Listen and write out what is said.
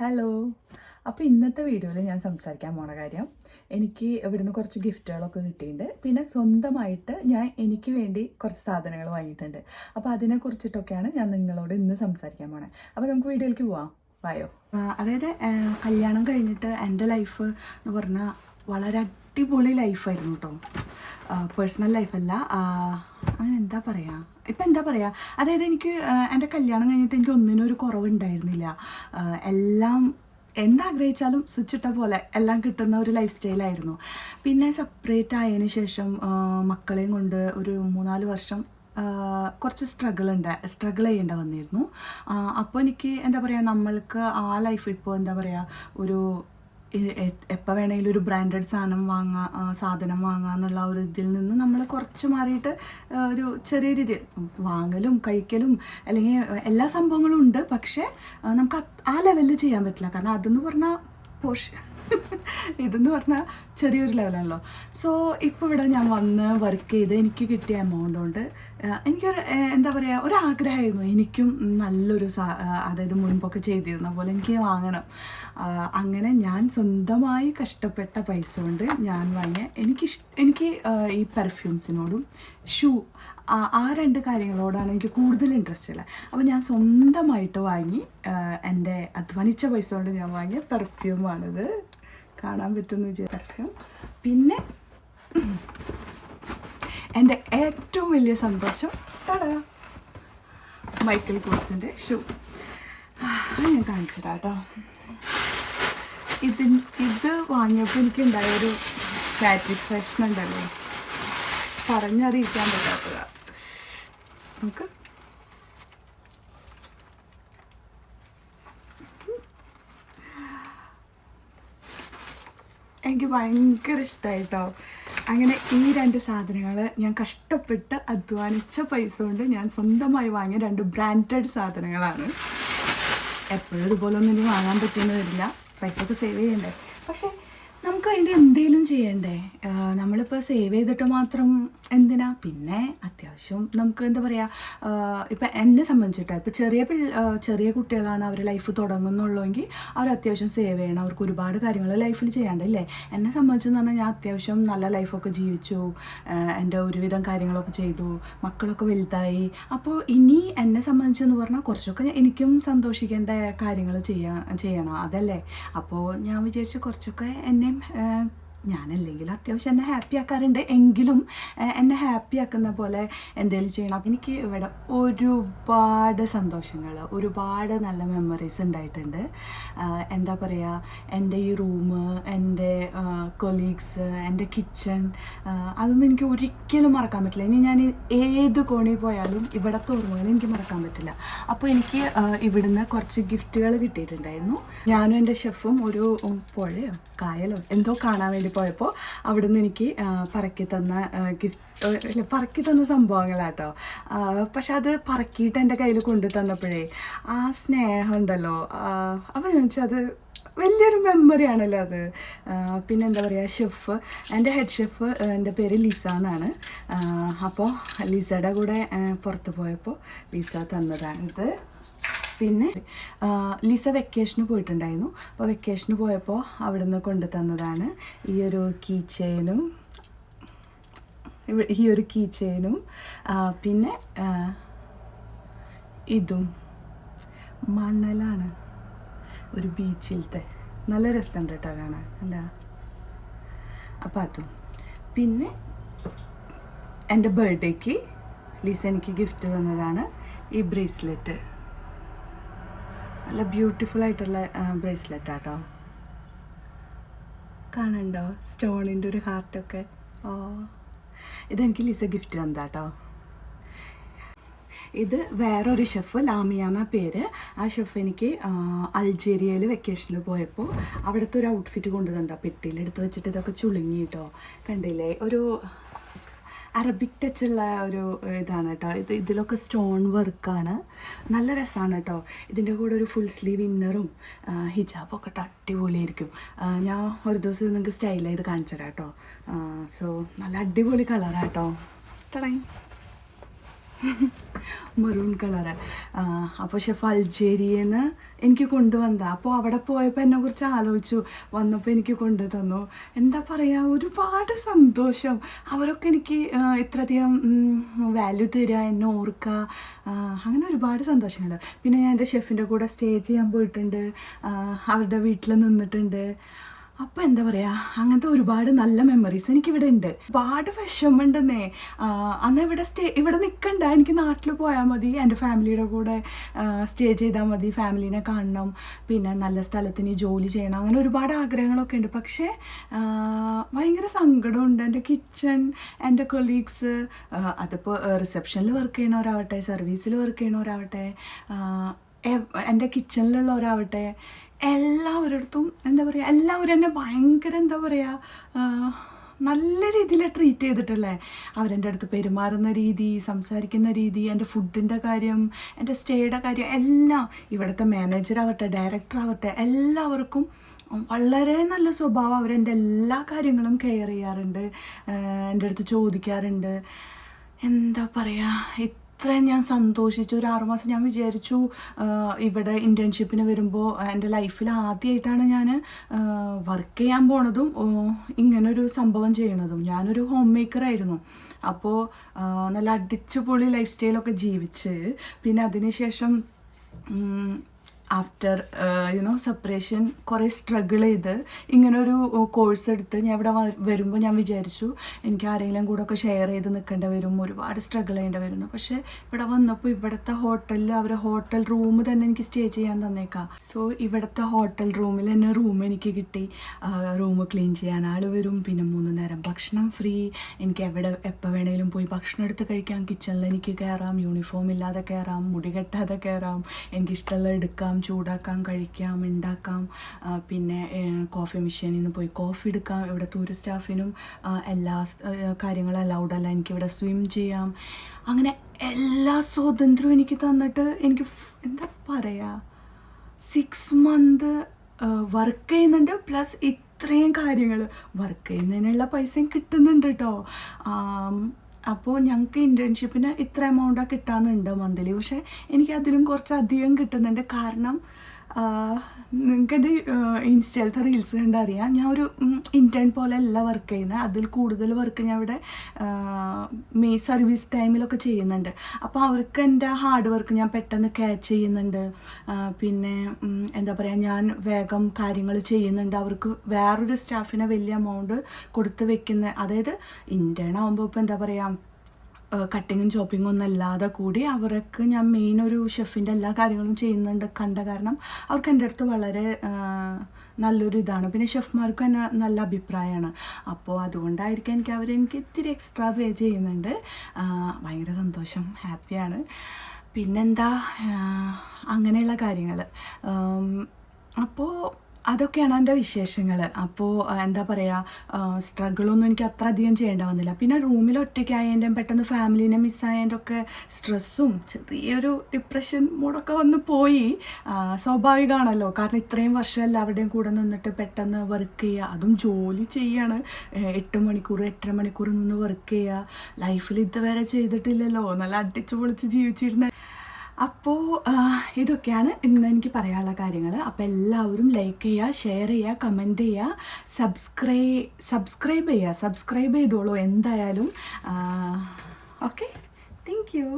Hello. അപ്പോൾ ഇന്നത്തെ വീഡിയോയിൽ ഞാൻ സംസാരിക്കാൻ പോണ കാര്യം, എനിക്ക് ഇവിടുന്ന് കുറച്ച് ഗിഫ്റ്റുകളൊക്കെ കിട്ടിയിട്ടുണ്ട്. പിന്നെ സ്വന്തമായിട്ട് ഞാൻ എനിക്ക് വേണ്ടി കുറച്ച് സാധനങ്ങൾ വാങ്ങിയിട്ടുണ്ട്. അപ്പോൾ അതിനെക്കുറിച്ചിട്ടൊക്കെയാണ് ഞാൻ നിങ്ങളോട് ഇന്ന് സംസാരിക്കാൻ പോണത്. അപ്പോൾ നമുക്ക് വീഡിയോയിലേക്ക് പോവാം. വായോ. അതായത് കല്യാണം കഴിഞ്ഞിട്ട് എൻ്റെ ലൈഫ് എന്ന് പറഞ്ഞാൽ വളരെ അടിപൊളി ലൈഫായിരുന്നു കേട്ടോ. പേഴ്സണൽ ലൈഫല്ല, അങ്ങനെ എന്താ പറയുക, അതായത് എനിക്ക് എൻ്റെ കല്യാണം കഴിഞ്ഞിട്ട് എനിക്ക് ഒന്നിനും ഒരു കുറവുണ്ടായിരുന്നില്ല. എല്ലാം എന്താഗ്രഹിച്ചാലും സ്വിച്ച് ഇട്ട പോലെ എല്ലാം കിട്ടുന്ന ഒരു ലൈഫ് സ്റ്റൈലായിരുന്നു. പിന്നെ സെപ്പറേറ്റ് ആയതിനു ശേഷം മക്കളെയും കൊണ്ട് ഒരു 3-4 വർഷം കുറച്ച് സ്ട്രഗിൾ ചെയ്യേണ്ട വന്നിരുന്നു. അപ്പോൾ എനിക്ക് എന്താ പറയുക, നമ്മൾക്ക് ആ ലൈഫ് ഇപ്പോൾ എന്താ പറയുക, ഒരു എപ്പോൾ വേണമെങ്കിലും ഒരു ബ്രാൻഡഡ് സാധനം വാങ്ങുക എന്നുള്ള ഒരു ഇതിൽ നിന്ന് നമ്മൾ കുറച്ച് മാറിയിട്ട് ഒരു ചെറിയ രീതിയിൽ വാങ്ങലും കഴിക്കലും അല്ലെങ്കിൽ എല്ലാ സംഭവങ്ങളും ഉണ്ട്. പക്ഷേ നമുക്ക് ആ ലെവലിൽ ചെയ്യാൻ പറ്റില്ല. കാരണം അതെന്ന് പറഞ്ഞാൽ ഇതെന്ന് പറഞ്ഞാൽ ചെറിയൊരു ലെവലാണല്ലോ. സോ ഇപ്പോൾ ഇവിടെ ഞാൻ വന്ന് വർക്ക് ചെയ്ത് എനിക്ക് കിട്ടിയ എമൗണ്ട് കൊണ്ട് എനിക്കൊരു എന്താ പറയുക, ഒരാഗ്രഹമായിരുന്നു എനിക്കും നല്ലൊരു അതായത് മുൻപൊക്കെ ചെയ്തിരുന്ന പോലെ എനിക്ക് വാങ്ങണം. അങ്ങനെ ഞാൻ സ്വന്തമായി കഷ്ടപ്പെട്ട പൈസ കൊണ്ട് ഞാൻ വാങ്ങിയ എനിക്ക് ഈ പെർഫ്യൂംസിനോടും ആ 2 കാര്യങ്ങളോടാണ് എനിക്ക് കൂടുതൽ ഇൻട്രസ്റ്റ് ഉള്ളത്. അപ്പോൾ ഞാൻ സ്വന്തമായിട്ട് വാങ്ങി, എൻ്റെ അധ്വാനിച്ച പൈസ കൊണ്ട് ഞാൻ വാങ്ങിയ പെർഫ്യൂമാണിത്. കാണാൻ പറ്റുമെന്ന് വിചാരിച്ച പെർഫ്യൂം. പിന്നെ എൻ്റെ ഏറ്റവും വലിയ സന്തോഷം മൈക്കൽ കോഴ്സിൻ്റെ ഷൂ. ഞാൻ കാണിച്ചു തരാം കേട്ടോ. ഇത് വാങ്ങിയപ്പോൾ എനിക്കുണ്ടായൊരു സാറ്റിസ്ഫാക്ഷൻ ഉണ്ടല്ലോ, പറഞ്ഞറിയിക്കാൻ പറ്റാത്തതാണ്. നമുക്ക് എനിക്ക് ഭയങ്കര ഇഷ്ടമായിട്ടോ. അങ്ങനെ ഈ 2 സാധനങ്ങൾ ഞാൻ കഷ്ടപ്പെട്ട് അധ്വാനിച്ച പൈസ കൊണ്ട് ഞാൻ സ്വന്തമായി വാങ്ങിയ 2 ബ്രാൻഡഡ് സാധനങ്ങളാണ്. എപ്പോഴും ഇതുപോലൊന്നും ഇനി വാങ്ങാൻ പറ്റുമെന്ന് വരില്ല, പൈസയൊക്കെ സേവ് ചെയ്യണ്ടേ. പക്ഷേ നമുക്ക് അതിൻ്റെ എന്തെങ്കിലും ചെയ്യണ്ടേ. നമ്മളിപ്പോൾ സേവ് ചെയ്തിട്ട് മാത്രം എന്തിനാ. പിന്നെ അത്യാവശ്യം നമുക്ക് എന്താ പറയുക, ഇപ്പം എന്നെ സംബന്ധിച്ചിട്ട് ഇപ്പോൾ ചെറിയ കുട്ടികളാണ്, അവർ ലൈഫ് തുടങ്ങുന്നുള്ളെങ്കിൽ അവർ അത്യാവശ്യം സേവ് ചെയ്യണം. അവർക്ക് ഒരുപാട് കാര്യങ്ങൾ ലൈഫിൽ ചെയ്യാണ്ടല്ലേ. എന്നെ സംബന്ധിച്ചെന്ന് പറഞ്ഞാൽ ഞാൻ അത്യാവശ്യം നല്ല ലൈഫൊക്കെ ജീവിച്ചു, എൻ്റെ ഒരുവിധം കാര്യങ്ങളൊക്കെ ചെയ്തു, മക്കളൊക്കെ വലുതായി. അപ്പോൾ ഇനി എന്നെ സംബന്ധിച്ചെന്ന് പറഞ്ഞാൽ കുറച്ചൊക്കെ എനിക്കും സന്തോഷിക്കേണ്ട കാര്യങ്ങൾ ചെയ്യണം, അതല്ലേ. അപ്പോൾ ഞാൻ വിചാരിച്ചു കുറച്ചൊക്കെ ഞാനല്ലെങ്കിൽ അത്യാവശ്യം എന്നെ ഹാപ്പി ആക്കാറുണ്ട്, എങ്കിലും എന്നെ ഹാപ്പി ആക്കുന്ന പോലെ എന്തെങ്കിലും ചെയ്യണം. എനിക്ക് ഇവിടെ ഒരുപാട് സന്തോഷങ്ങൾ, ഒരുപാട് നല്ല മെമ്മറീസ് ഉണ്ടായിട്ടുണ്ട്. എന്താ പറയുക, എൻ്റെ ഈ റൂം, എൻ്റെ കൊളീഗ്സ്, എൻ്റെ കിച്ചൺ, അതൊന്നും എനിക്ക് ഒരിക്കലും മറക്കാൻ പറ്റില്ല. ഇനി ഞാൻ ഏത് കോണിൽ പോയാലും ഇവിടുത്തെ ഓർമ്മകൾ എനിക്ക് മറക്കാൻ പറ്റില്ല. അപ്പോൾ എനിക്ക് ഇവിടുന്ന് കുറച്ച് ഗിഫ്റ്റുകൾ കിട്ടിയിട്ടുണ്ടായിരുന്നു. ഞാനും എൻ്റെ ഷെഫും ഒരു പുഴയോ കായലോ എന്തോ കാണാൻ വേണ്ടി പോയപ്പോൾ അവിടുന്ന് എനിക്ക് പറക്കി തന്ന സംഭവങ്ങളാട്ടോ. പക്ഷെ അത് പറക്കിയിട്ട് എൻ്റെ കയ്യിൽ കൊണ്ടു തന്നപ്പോഴേ ആ സ്നേഹം ഉണ്ടല്ലോ, അപ്പോൾ ഞാൻ വെച്ചാൽ അത് വലിയൊരു മെമ്മറി ആണല്ലോ അത്. പിന്നെ എന്താ പറയുക, എൻ്റെ ഹെഡ് ഷെഫ്, എൻ്റെ പേര് ലിസ എന്നാണ്. അപ്പോൾ ലിസയുടെ കൂടെ പുറത്ത് പോയപ്പോൾ ലിസ തന്നതാണിത്. പിന്നെ ലിസ വെക്കേഷന് പോയിട്ടുണ്ടായിരുന്നു. അപ്പോൾ വെക്കേഷന് പോയപ്പോൾ അവിടെ നിന്ന് കൊണ്ടു തന്നതാണ് ഈ ഒരു കീ ചെയിനും. പിന്നെ ഇതും മണലാണ്, ഒരു ബീച്ചിലത്തെ, നല്ല രസമുണ്ട് കേട്ടോ കാണാൻ, എന്താ. അപ്പോൾ അതും. പിന്നെ എൻ്റെ ബർത്ത്ഡേക്ക് ലിസ എനിക്ക് ഗിഫ്റ്റ് തന്നതാണ് ഈ ബ്രേസ്ലെറ്റ്. നല്ല ബ്യൂട്ടിഫുൾ ആയിട്ടുള്ള ബ്രേസ്ലെറ്റ് ആട്ടോ. കാണണ്ടോ സ്റ്റോണിൻ്റെ ഒരു ഹാർട്ടൊക്കെ. ഇതെനിക്ക് ലിസ ഗിഫ്റ്റ് തന്നതാട്ടോ. ഇത് വേറൊരു ഷെഫ്, ലാമിയ എന്ന പേര്. ആ ഷെഫ് എനിക്ക് അൾജീരിയയിൽ വെക്കേഷനിൽ പോയപ്പോൾ അവിടുത്തെ ഒരു ഔട്ട്ഫിറ്റ് കൊണ്ടു തന്നതാ. പെട്ടിയിലെടുത്ത് വെച്ചിട്ട് ഇതൊക്കെ ചുളുങ്ങി കേട്ടോ, കണ്ടില്ലേ. ഒരു അറബിക് ടച്ചുള്ള ഒരു ഇതാണ് കേട്ടോ. ഇതിലൊക്കെ സ്റ്റോൺ വർക്കാണ്, നല്ല രസമാണ് കേട്ടോ. ഇതിൻ്റെ കൂടെ ഒരു ഫുൾ സ്ലീവ് ഇന്നറും ഹിജാബൊക്കെ അടിപൊളിയായിരിക്കും. ഞാൻ ഒരു ദിവസം നിങ്ങൾക്ക് സ്റ്റൈൽ ചെയ്ത് കാണിച്ചു തരാം കേട്ടോ. സോ നല്ല അടിപൊളി കളറാണ് കേട്ടോ. Maroon colour. അപ്പോൾ ഷെഫ് അൾജേരിയയിൽ നിന്ന് എനിക്ക് കൊണ്ടുവന്നതാണ്. അപ്പോൾ അവിടെ പോയപ്പോൾ എന്നെക്കുറിച്ച് ആലോചിച്ചു, വന്നപ്പോൾ എനിക്ക് കൊണ്ടു തന്നു. എന്താ പറയുക, ഒരുപാട് സന്തോഷം. അവരൊക്കെ എനിക്ക് ഇത്രയധികം വാല്യൂ തരിക, എന്നെ ഓർക്കുക, അങ്ങനെ ഒരുപാട് സന്തോഷങ്ങൾ. പിന്നെ ഞാൻ എൻ്റെ ഷെഫിൻ്റെ കൂടെ സ്റ്റേ ചെയ്യാൻ പോയിട്ടുണ്ട്, അവരുടെ വീട്ടിൽ നിന്നിട്ടുണ്ട്. അപ്പോൾ എന്താ പറയുക, അങ്ങനത്തെ ഒരുപാട് നല്ല മെമ്മറീസ് എനിക്കിവിടെ ഉണ്ട്. ഒരുപാട് വിഷമമുണ്ടെന്നേ. അന്ന് ഇവിടെ നിൽക്കണ്ട, എനിക്ക് നാട്ടിൽ പോയാൽ മതി, എൻ്റെ ഫാമിലിയുടെ കൂടെ സ്റ്റേ ചെയ്താൽ മതി, ഫാമിലീനെ കാണണം, പിന്നെ നല്ല സ്ഥലത്തിന് ജോലി ചെയ്യണം, അങ്ങനെ ഒരുപാട് ആഗ്രഹങ്ങളൊക്കെ ഉണ്ട്. പക്ഷേ ഭയങ്കര സങ്കടമുണ്ട്. എൻ്റെ കിച്ചൺ, എൻ്റെ കൊളീഗ്സ്, അതിപ്പോൾ റിസപ്ഷനിൽ വർക്ക് ചെയ്യണവരാവട്ടെ, സർവീസിൽ വർക്ക് ചെയ്യണവരാവട്ടെ, എൻ്റെ കിച്ചണിലുള്ളവരാവട്ടെ, എല്ലാവരടുത്തും എന്താ പറയുക, എല്ലാവരും എന്നെ ഭയങ്കര എന്താ പറയുക, നല്ല രീതിയിൽ ട്രീറ്റ് ചെയ്തിട്ടല്ലേ. അവരെൻ്റെ അടുത്ത് പെരുമാറുന്ന രീതി, സംസാരിക്കുന്ന രീതി, എൻ്റെ ഫുഡിൻ്റെ കാര്യം, എൻ്റെ സ്റ്റേയുടെ കാര്യം എല്ലാം, ഇവിടുത്തെ മാനേജറാവട്ടെ, ഡയറക്ടറാവട്ടെ, എല്ലാവർക്കും വളരെ നല്ല സ്വഭാവം. അവരെൻ്റെ എല്ലാ കാര്യങ്ങളും കെയർ ചെയ്യാറുണ്ട്, എൻ്റെ അടുത്ത് ചോദിക്കാറുണ്ട്. എന്താ പറയുക, ഇത്രയും ഞാൻ സന്തോഷിച്ചു. ഒരു 6 മാസം ഞാൻ വിചാരിച്ചു ഇവിടെ ഇൻറ്റേൺഷിപ്പിന് വരുമ്പോൾ എൻ്റെ ലൈഫിൽ ആദ്യമായിട്ടാണ് ഞാൻ വർക്ക് ചെയ്യാൻ പോണതും ഇങ്ങനൊരു സംഭവം ചെയ്യണതും. ഞാനൊരു ഹോം മേക്കറായിരുന്നു. അപ്പോൾ നല്ല അടിച്ചുപൊളി ലൈഫ് സ്റ്റൈലൊക്കെ ജീവിച്ച്, പിന്നെ അതിനുശേഷം ആഫ്റ്റർ സെപ്പറേഷൻ കുറേ സ്ട്രഗിൾ ചെയ്ത് ഇങ്ങനൊരു കോഴ്സ് എടുത്ത് ഞാൻ ഇവിടെ വരുമ്പോൾ ഞാൻ വിചാരിച്ചു എനിക്ക് ആരെങ്കിലും കൂടെ ഒക്കെ ഷെയർ ചെയ്ത് നിൽക്കേണ്ടി വരും, ഒരുപാട് സ്ട്രഗിൾ ചെയ്യേണ്ടി വരുന്നു. പക്ഷേ ഇവിടെ വന്നപ്പോൾ ഇവിടുത്തെ ഹോട്ടലിൽ അവർ ഹോട്ടൽ റൂം തന്നെ എനിക്ക് സ്റ്റേ ചെയ്യാൻ തന്നേക്കാം. സോ ഇവിടുത്തെ ഹോട്ടൽ റൂമിൽ തന്നെ റൂം എനിക്ക് കിട്ടി. റൂം ക്ലീൻ ചെയ്യാൻ ആൾ വരും, പിന്നെ 3 നേരം ഭക്ഷണം ഫ്രീ. എനിക്ക് എപ്പോൾ വേണേലും പോയി ഭക്ഷണം എടുത്ത് കഴിക്കാം. കിച്ചണിൽ എനിക്ക് കയറാം, യൂണിഫോം ഇല്ലാതെ കയറാം, മുടി കെട്ടാതെ കയറാം, എനിക്കിഷ്ടമുള്ള എടുക്കാം, ചൂടാക്കാം, കഴിക്കാം, ഉണ്ടാക്കാം. പിന്നെ കോഫി മെഷീനിൽ നിന്ന് പോയി കോഫി എടുക്കാം. ഇവിടുത്തെ ഒരു സ്റ്റാഫിനും എല്ലാ കാര്യങ്ങളും അലൗഡ് അല്ല. എനിക്കിവിടെ സ്വിം ചെയ്യാം. അങ്ങനെ എല്ലാ സ്വാതന്ത്ര്യവും എനിക്ക് തന്നിട്ട് എനിക്ക് എന്താ പറയുക, 6 മന്ത് വർക്ക് ചെയ്യുന്നുണ്ട്. പ്ലസ് ഇത്രയും കാര്യങ്ങൾ വർക്ക് ചെയ്യുന്നതിനുള്ള പൈസയും കിട്ടുന്നുണ്ട് കേട്ടോ. അപ്പോൾ ഞങ്ങൾക്ക് ഇൻറ്റേൺഷിപ്പിന് ഇത്ര എമൗണ്ടാണ് കിട്ടാമെന്നുണ്ട് മന്ത്ലി. പക്ഷേ എനിക്ക് അതിലും കുറച്ച് അധികം കിട്ടുന്നുണ്ട്. കാരണം നിങ്ങൾക്ക് എൻ്റെ ഇൻസ്റ്റയിലത്തെ റീൽസ് കണ്ടറിയാം, ഞാൻ ഒരു ഇൻറ്റേൺ പോലെ അല്ല വർക്ക് ചെയ്യുന്നത്. അതിൽ കൂടുതൽ വർക്ക് ഞാൻ ഇവിടെ സർവീസ് ടൈമിലൊക്കെ ചെയ്യുന്നുണ്ട്. അപ്പോൾ അവർക്ക് എൻ്റെ ഹാർഡ് വർക്ക് ഞാൻ പെട്ടെന്ന് ക്യാച്ച് ചെയ്യുന്നുണ്ട്. പിന്നെ എന്താ പറയുക, ഞാൻ വേഗം കാര്യങ്ങൾ ചെയ്യുന്നുണ്ട്. അവർക്ക് വേറൊരു സ്റ്റാഫിനെ വലിയ എമൗണ്ട് കൊടുത്ത് വെക്കുന്ന, അതായത് ഇൻറ്റേൺ ആകുമ്പോൾ ഇപ്പോൾ എന്താ പറയുക, കട്ടിങ്ങും ചോപ്പിങ്ങും ഒന്നും അല്ലാതെ കൂടി അവർക്ക് ഞാൻ മെയിൻ ഒരു ഷെഫിൻ്റെ എല്ലാ കാര്യങ്ങളും ചെയ്യുന്നുണ്ട് കണ്ട കാരണം അവർക്ക് എൻ്റെ അടുത്ത് വളരെ നല്ലൊരു ഇതാണ്. പിന്നെ ഷെഫ്മാർക്കും എന്നെ നല്ല അഭിപ്രായമാണ്. അപ്പോൾ അതുകൊണ്ടായിരിക്കും എനിക്ക് ഇത്തിരി എക്സ്ട്രാ പേ ചെയ്യുന്നുണ്ട്. ഭയങ്കര സന്തോഷം, ഹാപ്പിയാണ്. പിന്നെന്താ, അങ്ങനെയുള്ള കാര്യങ്ങൾ. അപ്പോൾ അതൊക്കെയാണ് എൻ്റെ വിശേഷങ്ങൾ. അപ്പോൾ എന്താ പറയുക, സ്ട്രഗിളൊന്നും എനിക്ക് അത്ര അധികം ചെയ്യേണ്ട വന്നില്ല. പിന്നെ റൂമിൽ ഒറ്റയ്ക്കായതിൻ്റെ, പെട്ടെന്ന് ഫാമിലീനെ മിസ്സായതിൻ്റെ ഒക്കെ സ്ട്രെസ്സും ചെറിയൊരു ഡിപ്രഷൻ മൂടൊക്കെ വന്ന് പോയി. സ്വാഭാവികമാണല്ലോ, കാരണം ഇത്രയും വർഷം എല്ലാവരുടെയും കൂടെ നിന്നിട്ട് പെട്ടെന്ന് വർക്ക് ചെയ്യുക, അതും ജോലി ചെയ്യാണ്. 8 മണിക്കൂർ 8.5 മണിക്കൂർ നിന്ന് വർക്ക് ചെയ്യുക. ലൈഫിൽ ഇതുവരെ ചെയ്തിട്ടില്ലല്ലോ, നല്ല അടിച്ചു പൊളിച്ച് ജീവിച്ചിരുന്ന. അപ്പോൾ ഇതൊക്കെയാണ് ഇന്ന് എനിക്ക് പറയാനുള്ള കാര്യങ്ങൾ. അപ്പോൾ എല്ലാവരും ലൈക്ക് ചെയ്യുക, ഷെയർ ചെയ്യുക, കമൻറ്റ് ചെയ്യുക, സബ്സ്ക്രൈബ് ചെയ്തോളൂ എന്തായാലും. Okay, thank you.